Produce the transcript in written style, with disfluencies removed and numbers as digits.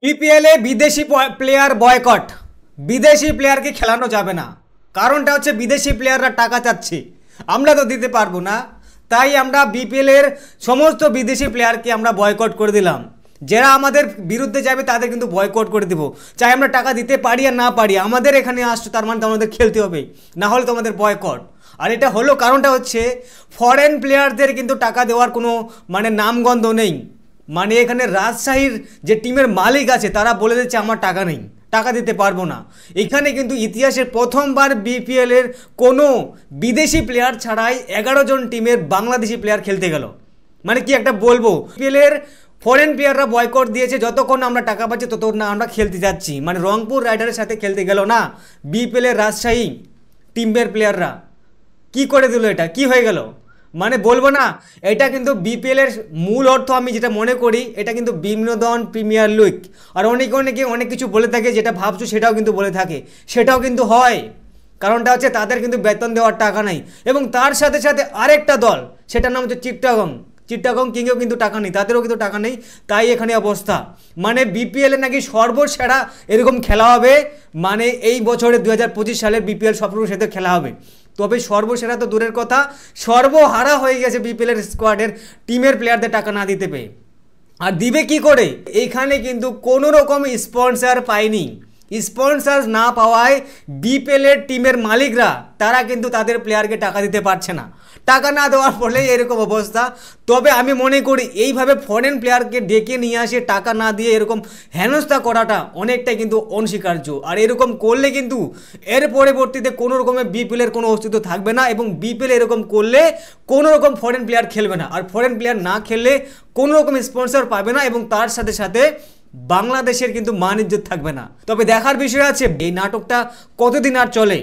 বিপিএলে বিদেশি player boycott. বিদেশি প্লেয়ারকে খেলানো যাবে না। কারণটা হচ্ছে বিদেশি প্লেয়াররা টাকা চাচ্ছে, আমরা তো দিতে পারবো না। তাই আমরা বিপিএলের সমস্ত বিদেশি প্লেয়ারকে আমরা বয়কট করে দিলাম। যারা আমাদের বিরুদ্ধে যাবে তাদের কিন্তু বয়কট করে দেবো। চাই আমরা টাকা দিতে পারি আর না পারি, আমাদের এখানে আসছো তার মানে তো আমাদের খেলতে হবে, না হলে তো আমাদের বয়কট। আর এটা হলো কারণটা হচ্ছে ফরেন প্লেয়ারদের কিন্তু টাকা দেওয়ার কোনো নামগন্ধ নেই। এখানে রাজশাহীর যে টিমের মালিক আছে তারা বলে দিচ্ছে আমার টাকা নেই, টাকা দিতে পারবো না। এখানে কিন্তু ইতিহাসের প্রথমবার বিপিএলের কোনো বিদেশি প্লেয়ার ছাড়াই 11 জন টিমের বাংলাদেশি প্লেয়ার খেলতে গেল। কি একটা বলবো, বিপিএলের ফরেন প্লেয়াররা বয়কট দিয়েছে, যতক্ষণ আমরা টাকা পাচ্ছি ততক্ষণ না আমরা খেলতে যাচ্ছি। রংপুর রাইডারের সাথে খেলতে গেল না বিপিএলের রাজশাহী টিমের প্লেয়াররা। কি করে দিল এটা, কি হয়ে গেল? বলবো না, এটা কিন্তু বিপিএলের মূল অর্থ আমি যেটা মনে করি, এটা কিন্তু বিনোদন প্রিমিয়ার লিগ। আর অনেকে অনেক কিছু বলে থাকে, যেটা ভাবছো সেটাও কিন্তু বলে থাকে, সেটাও কিন্তু হয়। কারণটা হচ্ছে তাদের কিন্তু বেতন দেওয়ার টাকা নাই, এবং তার সাথে সাথে আরেকটা দল, সেটার নাম হচ্ছে চিট্টাগং কিংয়েও কিন্তু টাকা নেই, তাদেরও কিন্তু টাকা নেই। তাই এখানে অবস্থা। বিপিএলে নাকি সর্বসেরা এরকম খেলা হবে, এই বছরে 2025 সালে বিপিএল সবগুলোর সাথে খেলা হবে। তবে সর্বসেরা তো দূরের কথা, সর্বহারা হয়ে গেছে বিপিএলের স্কোয়াডের টিমের প্লেয়ারদের টাকা না দিতে পেয়ে। আর দিবে কি করে? এইখানে কিন্তু কোনো রকম স্পন্সর পায়নি। স্পন্সর না পাওয়ায় বিপিএলের টিমের মালিকরা তারা কিন্তু তাদের প্লেয়ারকে টাকা দিতে পারছে না। টাকা না দেওয়ার ফলে এরকম অবস্থা। তবে আমি মনে করি এইভাবে ফরেন প্লেয়ারকে ডেকে নিয়ে আসে টাকা না দিয়ে এরকম হেনস্থা করাটা অনেকটাই কিন্তু অনস্বীকার্য। আর এরকম করলে কিন্তু এর পরবর্তীতে কোনো রকমের বিপিএলের কোনো অস্তিত্ব থাকবে না, এবং বিপিএল এরকম করলে কোনো রকম ফরেন প্লেয়ার খেলবে না। আর ফরেন প্লেয়ার না খেললে কোনো রকম স্পন্সর পাবে না, এবং তার সাথে সাথে বাংলাদেশের কিন্তু মান ইজ্জত থাকবে না। তবে দেখার বিষয় আছে এই নাটকটা কতদিন আর চলে।